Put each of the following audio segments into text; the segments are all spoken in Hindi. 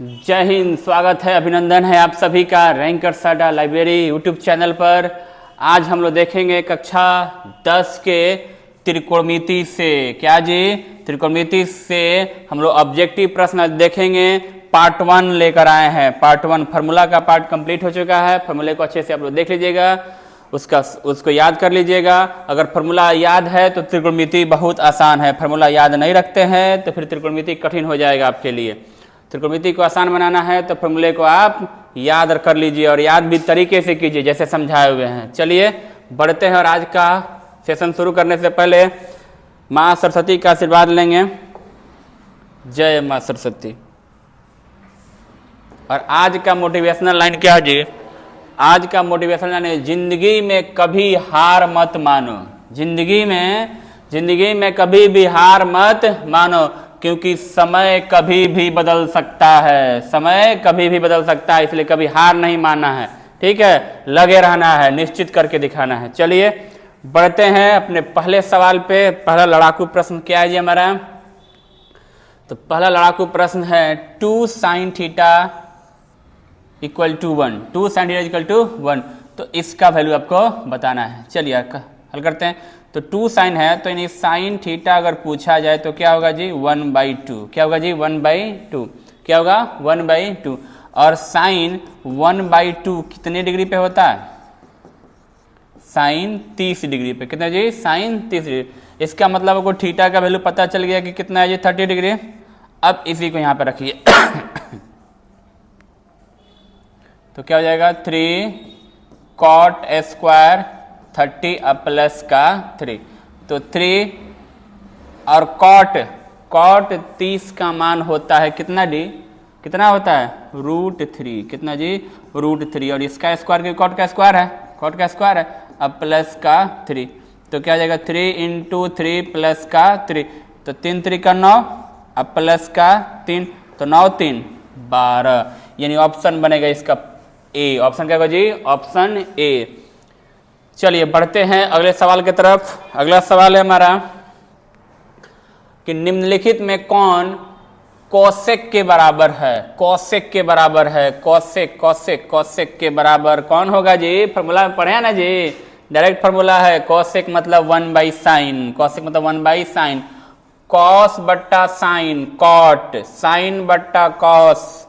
जय हिंद। स्वागत है, अभिनंदन है आप सभी का रैंकर्स अड्डा लाइब्रेरी यूट्यूब चैनल पर। आज हम लोग देखेंगे कक्षा 10 के त्रिकोणमिति से। क्या जी? त्रिकोणमिति से हम लोग ऑब्जेक्टिव प्रश्न देखेंगे। पार्ट 1 लेकर आए हैं। पार्ट 1 फार्मूला का पार्ट कंप्लीट हो चुका है। फार्मूले को अच्छे से आप लोग देख लीजिएगा, उसको याद कर लीजिएगा। अगर फार्मूला याद है तो त्रिकोणमिति बहुत आसान है। फार्मूला याद नहीं रखते हैं तो फिर त्रिकोणमिति कठिन हो जाएगा आपके लिए। त्रिकोणमिति को आसान बनाना है तो फार्मूले को आप याद कर लीजिए और याद भी तरीके से कीजिए जैसे समझाए हुए हैं। चलिए बढ़ते हैं और आज का सेशन शुरू करने से पहले माँ सरस्वती का आशीर्वाद लेंगे। जय माँ सरस्वती। और आज का मोटिवेशनल लाइन क्या है जी? आज का मोटिवेशनल लाइन है, जिंदगी में कभी हार मत मानो। जिंदगी में कभी भी हार मत मानो, क्योंकि समय कभी भी बदल सकता है। समय कभी भी बदल सकता है, इसलिए कभी हार नहीं मानना है। ठीक है, लगे रहना है, निश्चित करके दिखाना है। चलिए बढ़ते हैं अपने पहले सवाल पे। पहला लड़ाकू प्रश्न क्या है जी हमारा? तो पहला लड़ाकू प्रश्न है 2 sin theta equal to 1। 2 sin theta equal to 1। तो इसका वैल्यू आपको बताना है। चलिए हल करते हैं। तो 2 sin है तो यानी साइन थीटा अगर पूछा जाए तो क्या होगा जी? 1/2। क्या होगा जी? 1/2। क्या होगा? 1/2। और साइन 1/2 कितने डिग्री पे होता है? साइन 30 डिग्री पे। कितना जी? Sign 30 degree. इसका मतलब आपको थीटा का वैल्यू पता चल गया कि कितना है जी? 30 डिग्री। अब इसी को यहाँ पे रखिए तो क्या हो जाएगा? 3 cot स्क्वायर 30 अब प्लस का 3। तो 3 और कॉट 30 का मान होता है कितना डी? कितना होता है? √3। कितना जी? √3। और इसका स्क्वायर की कॉट का स्क्वायर है, कॉट का स्क्वायर है। अब प्लस का 3। तो क्या हो जाएगा? 3 × 3 प्लस का 3। तो 3 3 का 9 अब प्लस का 3। तो 9 3 12। यानी ऑप्शन बनेगा इसका ए। ऑप्शन क्या होगा जी? Option A. चलिए बढ़ते हैं अगले सवाल की तरफ। अगला सवाल है हमारा कि निम्नलिखित में कौन कोसेक के बराबर है? कोसेक के बराबर है। कोसेक के बराबर कौन होगा जी? फार्मूला में पढ़े ना जी? डायरेक्ट फार्मूला है। कोसेक मतलब 1/sin। कोसेक मतलब 1/sin। कॉस बट्टा साइन कॉट, साइन बट्टा कॉस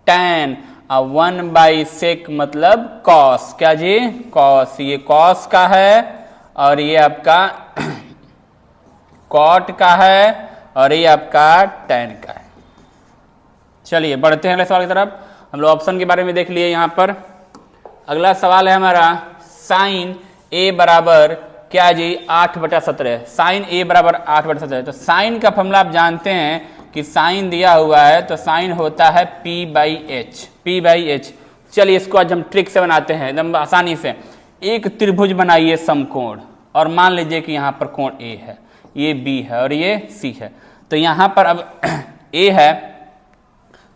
टैन, 1/sec मतलब कॉस। क्या जी? कॉस। ये कॉस का है और ये आपका कॉट का है और ये आपका टैन का है। चलिए बढ़ते हैं अगले सवाल की तरफ। हम लोग ऑप्शन के बारे में देख लिए यहाँ पर। अगला सवाल है हमारा साइन ए बराबर क्या जी? 8/17। साइन ए बराबर 8/17। तो साइन का फॉर्मूला आप जानते हैं कि साइन दिया हुआ है तो साइन होता है P/H। चलिए इसको आज हम ट्रिक से बनाते हैं एकदम आसानी से। एक त्रिभुज बनाइए समकोण और मान लीजिए कि यहाँ पर कोण A है, ये B है और ये C है। तो यहाँ पर अब A है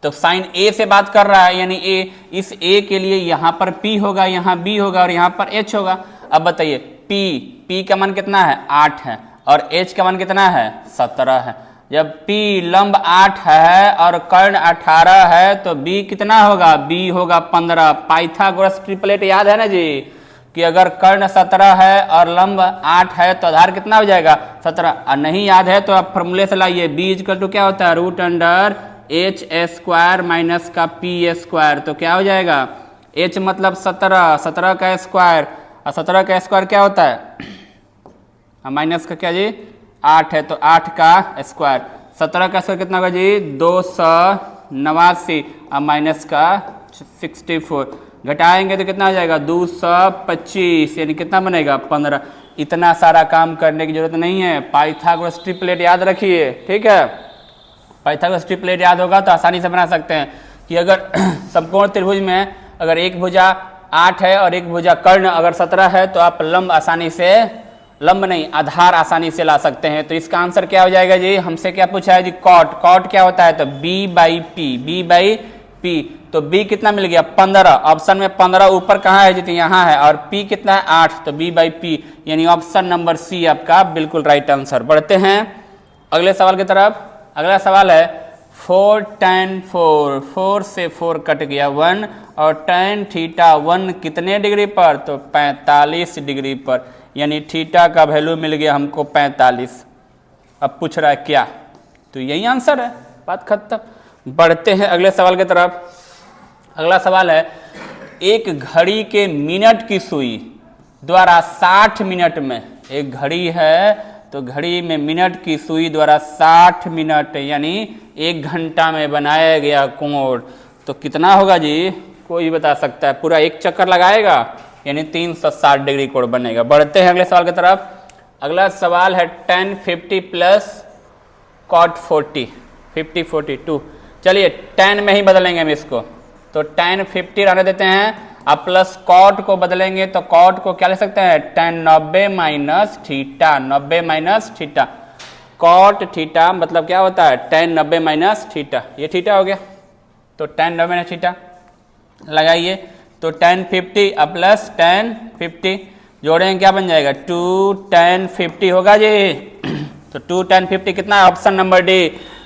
तो साइन A से बात कर रहा है, यानी A, इस A के लिए यहाँ पर P होगा, यहाँ B होगा और यहाँ पर H होगा। अब बताइए P का मान कितना है? 8 है और H का मान कितना है? 17 है। जब P लंब 8 है और कर्ण 18 है तो B कितना होगा? B होगा 15। पाइथागोरस ट्रिपलेट याद है ना जी कि अगर कर्ण 17 है और लंब 8 है तो आधार कितना हो जाएगा? 17। और नहीं याद है तो आप फॉर्मूले से लाइए। B इक्वल टू क्या होता है? √h² माइनस का P²। तो क्या हो जाएगा? H मतलब 17, 17 का स्क्वायर और 17 का स्क्वायर क्या होता है? माइनस का क्या जी? 8 है तो 8 का स्क्वायर। 17 का स्क्वायर कितना होगा जी? 289 और माइनस का 64। घटाएंगे तो कितना हो जाएगा? 225। यानी कितना बनेगा? 15। इतना सारा काम करने की जरूरत नहीं है। पाइथागोरस ट्रिपलेट याद रखिए। ठीक है, पाइथागोरस ट्रिपलेट याद होगा तो आसानी से बना सकते हैं कि अगर समकोण त्रिभुज में अगर एक भुजा 8 है और एक भुजा कर्ण अगर 17 है तो आप लंब आसानी से, लंब नहीं आधार आसानी से ला सकते हैं। तो इसका आंसर क्या हो जाएगा जी? हमसे क्या पूछा है जी? कॉट क्या होता है? तो B/P। तो B कितना मिल गया? 15। ऑप्शन में 15 ऊपर कहाँ है जी? यहाँ है। और P कितना है? 8। तो B/P यानी ऑप्शन नंबर C आपका बिल्कुल राइट आंसर। बढ़ते हैं अगले सवाल की तरफ। अगला सवाल है 4 tan 4, 4 से 4 कट गया 1, और tan थीटा 1 कितने डिग्री पर, तो 45 डिग्री पर, यानी थीटा का वैल्यू मिल गया हमको 45। अब पूछ रहा है क्या, तो यही आंसर है, बात खत्म। बढ़ते हैं अगले सवाल की तरफ। अगला सवाल है, एक घड़ी के मिनट की सुई द्वारा 60 मिनट में, एक घड़ी है तो घड़ी में मिनट की सुई द्वारा 60 मिनट यानी 1 घंटा में बनाया गया कोण तो कितना होगा जी, कोई बता सकता है। पूरा एक चक्कर लगाएगा यानी 360 डिग्री कोण बनेगा। बढ़ते हैं अगले सवाल की तरफ। अगला सवाल है tan 50 प्लस cot 40, 50 42। चलिए tan में ही बदलेंगे हम इसको, तो tan 50 रहने देते हैं, अब प्लस cot को बदलेंगे तो cot को क्या ले सकते हैं, tan 90 minus theta, 90 minus theta. cot theta मतलब क्या होता है, tan 90 माइनस थीटा, ये थीटा हो गया, तो tan 90 माइनस थीटा लगाइए, तो tan 50 अब प्लस tan 50 जोड़ेंगे क्या बन जाएगा, 2 tan 50 होगा जी। तो 2 tan 50 कितना है, option number D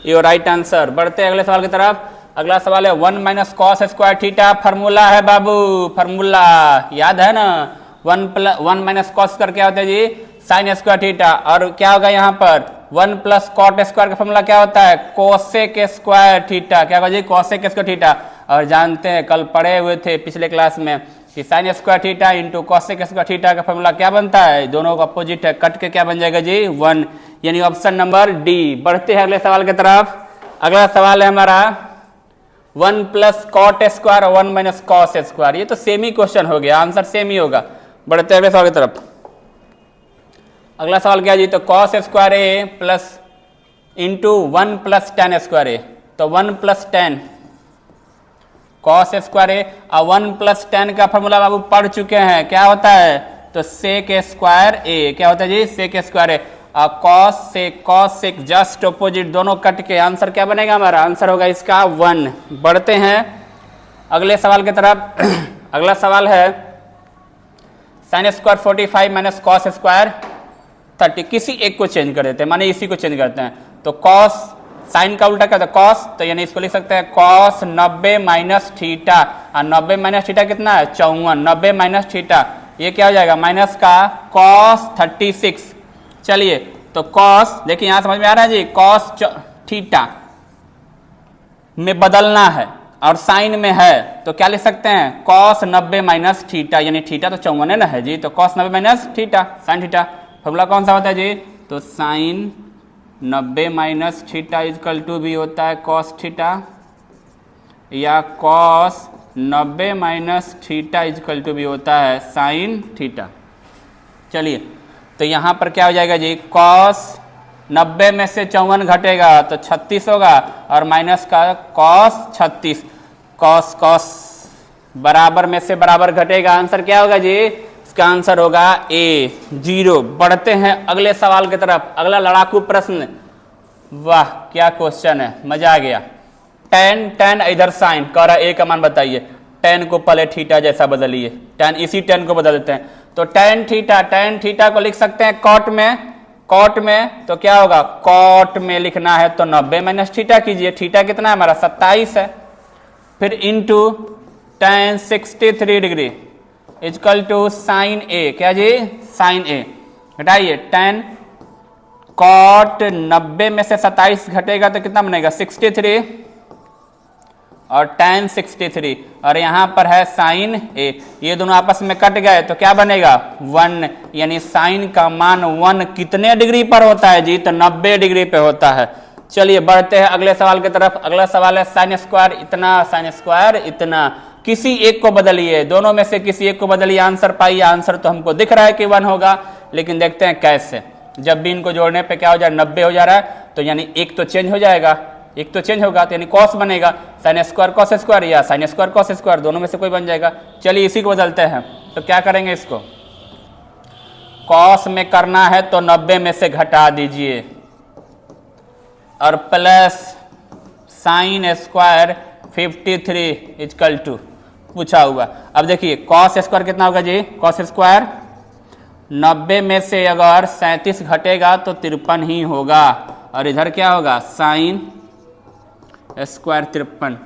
your right answer. बढ़ते हैं अगले सवाल की तरफ। अगला सवाल है 1 minus cos square theta, formula है बाबू, फार्मूला याद है ना, 1 माइनस कॉस स्क्वायर क्या होता है जी, साइन स्क्वायर थीटा, और क्या होगा यहाँ पर 1 प्लस कॉट स्क्वायर का फार्मूला क्या होता है, कोसेक स्क्वायर थीटा, क्या होगा जी, कोसेक स्क्वायर थीटा। और जानते हैं कल पढ़े हुए थे पिछले क्लास में कि sine square theta into cosec square theta का फार्मूला क्या बनता है, दोनों का अपोजिट है, कट के क्या बन जाएगा जी 1, यानी ऑप्शन नंबर डी। बढ़ते हैं अगले सवाल की तरफ। अगला सवाल है हमारा 1 प्लस कॉट स्क्वायर और 1 माइनस कॉस स्क्वायर, ये तो सेम ही क्वेश्चन हो गया, आंसर सेम ही होगा। बढ़ते हैं अगले सवाल की तरफ। अगला सवाल क्या जी, तो cos square A plus into 1 plus tan square A, तो 1 plus tan cos square A और 1 प्लस टेन का फॉर्मूला बाबू पढ़ चुके हैं, क्या होता है, तो सेक स्क्वायर ए, क्या होता है जी, सेक स्क्वायर ए, और कॉस सेक जस्ट अपोजिट, दोनों कट के आंसर क्या बनेगा, हमारा आंसर होगा इसका 1। बढ़ते हैं अगले सवाल की तरफ। अगला सवाल है sine square 45 minus cos square 30, किसी एक को चेंज कर देते हैं, माने इसी को चेंज करते हैं, तो कॉस साइन का उल्टा क्या होता है कॉस, तो यानी इसको लिख सकते हैं कॉस 90 माइनस थीटा, और 90 माइनस थीटा कितना है 54, 90 माइनस थीटा ये क्या हो जाएगा माइनस का कॉस 36। चलिए तो कॉस देखिए यहां समझ में आ रहा है जी, कॉस थीटा में बदलना है और साइन में है तो क्या लिख सकते हैं कॉस 90 माइनस थीटा, यानी थीटा तो 54 है ना है जी, तो cos 90 minus theta sine theta. Formula कौन सा होता है जी, तो sine 90 minus theta is equal to भी होता है कॉस थीटा, या cos 90 minus theta is equal to भी होता है साइन थीटा। चलिए तो यहाँ पर क्या हो जाएगा जी, कॉस 90 में से 54 घटेगा तो 36 होगा, और माइनस का कॉस 36, कॉस बराबर में से बराबर घटेगा, आंसर क्या होगा जी, इसका आंसर होगा ए 0। बढ़ते हैं अगले सवाल की तरफ। अगला लड़ाकू प्रश्न, वाह क्या क्वेश्चन है, मजा आ गया। tan इधर साइन कह रहा है ए का मान बताइए, tan को पहले थीटा जैसा बदलिए, tan इसी tan को बदल देते हैं, तो tan थीटा को लिख सकते हैं कॉट में तो क्या होगा, कॉट में लिखना है तो 90 माइनस थीटा कीजिए, थीटा कितना है हमारा 27 है, फिर into tan 63 degree is equal to sine A, क्या जी साइन ए, घटाइए tan कॉट 90 में से 27 घटेगा तो कितना बनेगा 63, और tan 63, और यहाँ पर है साइन ए, ये दोनों आपस में कट गए तो क्या बनेगा 1, यानी साइन का मान 1 कितने डिग्री पर होता है जी, तो 90 डिग्री पे होता है। चलिए बढ़ते हैं अगले सवाल की तरफ। अगला सवाल है साइन स्क्वायर इतना, साइन स्क्वायर इतना, किसी एक को बदलिए, दोनों में से किसी एक को बदलिए, आंसर पाइए। आंसर तो हमको दिख रहा है कि 1 होगा, लेकिन देखते हैं कैसे। जब भी इनको जोड़ने पे क्या हो जाए 90 हो जा रहा है, तो यानी एक तो चेंज हो जाएगा, एक तो चेंज होगा तो यानी कॉस बनेगा, साइन स्क्वायर कॉस स्क्वायर या साइन स्क्वायर कॉस स्क्वायर, दोनों में से कोई बन जाएगा। चलिए इसी को बदलते हैं, तो क्या करेंगे, इसको कॉस में करना है तो 90 में से घटा दीजिए, और plus sine square 53 is equal to पूछा हुआ। अब देखिए कॉस स्क्वायर कितना होगा जी, कॉस स्क्वायर 90 में से अगर 37 घटेगा तो 53 ही होगा, और इधर क्या होगा साइन स्क्वायर 53,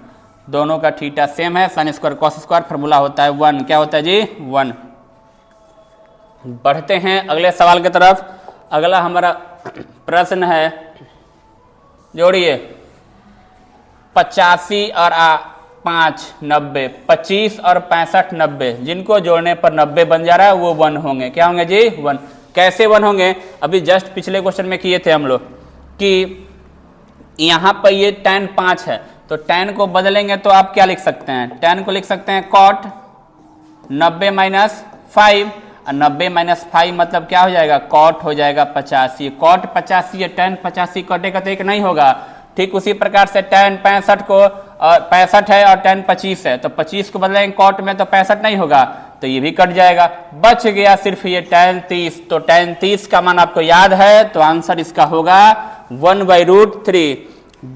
दोनों का थीटा सेम है, sine square cos square, formula होता है 1, क्या होता है जी 1। बढ़ते हैं अगले सवाल की तरफ। अगला हमारा प्रश्न है, जोड़िए 85 और 5 90, 25 और 65 90, जिनको जोड़ने पर 90 बन जा रहा है वो 1 होंगे, क्या होंगे जी 1। कैसे 1 होंगे, अभी जस्ट पिछले क्वेश्चन में किए थे हम लोग कि यहाँ पर ये tan 5 है, तो tan को बदलेंगे तो आप क्या लिख सकते हैं, tan को लिख सकते हैं cot 90 माइनस 5, और 90 माइनस 5 मतलब क्या हो जाएगा, cot हो जाएगा 85। cot 85 या tan 85 कटेगा तो एक नहीं होगा। ठीक उसी प्रकार से tan 65 को 65 है और tan 25 है, तो 25 को बदलेंगे cot में तो 65 नहीं होगा, तो ये भी कट जाएगा। बच गया सिर्फ ये tan 30, तो tan 30 का मान आपको याद है, तो आंसर इसका होगा 1/√3।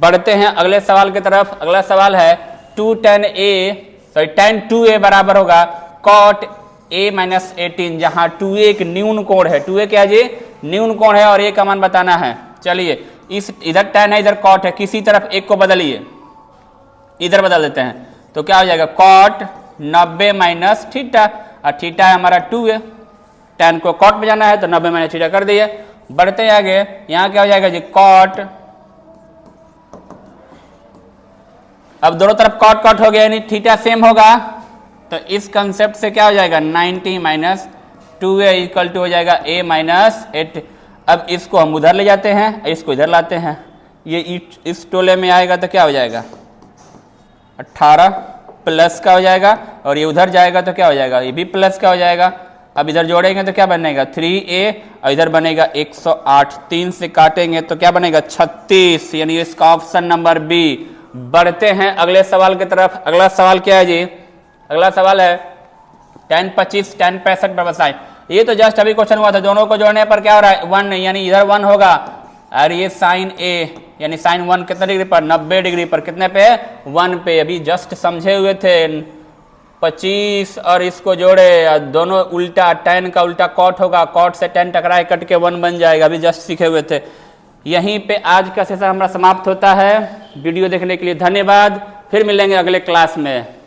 बढ़ते हैं अगले सवाल की तरफ। अगला सवाल है tan 2a बराबर होगा cot a माइनस 18, जहां 2a एक न्यून कोण है। 2a क्या है जी, न्यून कोण है, और a का मान बताना है। चलिए इस इधर tan है, इधर cot है, किसी तरफ एक को बदलिए, इधर बदल देते हैं तो क्या हो जाएगा cot 90 माइनस थीटा, और थीटा है हमारा 2a, tan को cot में जाना है तो 90 माइनस थीटा कर दिए। बढ़ते हैं आगे, यहाँ क्या हो जाएगा जी cot, अब दोनों तरफ cot cot हो गया, यानी थीटा सेम होगा, तो इस कंसेप्ट से क्या हो जाएगा 90 माइनस 2a इक्वल टू हो जाएगा a माइनस 8। अब इसको हम उधर ले जाते हैं, इसको इधर लाते हैं, ये इस टोले में आएगा तो क्या हो जाएगा 18 प्लस का हो जाएगा, और ये उधर जाएगा तो क्या हो जाएगा, ये भी प्लस का हो जाएगा। अब इधर जोड़ेंगे तो क्या बनेगा 3a, और इधर बनेगा 108, 3 से काटेंगे तो क्या बनेगा 36, यानी इसका ऑप्शन नंबर बी। बढ़ते हैं अगले सवाल की तरफ। अगला सवाल क्या है जी, अगला सवाल है tan 25 tan 65 पर साइन। ये तो जस्ट अभी क्वेश्चन हुआ था, दोनों को जोड़ने पर क्या हो रहा है 1, यानी इधर 1 होगा, और ये साइन a यानी साइन 1 कितने डिग्री पर 90 डिग्री पर, कितने पे 1 पे। अभी जस्ट समझे हुए थे 25 और इसको जोड़े, दोनों उल्टा, tan का उल्टा cot होगा, cot से tan टकराए कट के 1 बन जाएगा, अभी जस्ट सीखे हुए थे। यहीं पे आज का सेशन हमारा समाप्त होता है। वीडियो देखने के लिए धन्यवाद, फिर मिलेंगे अगले क्लास में।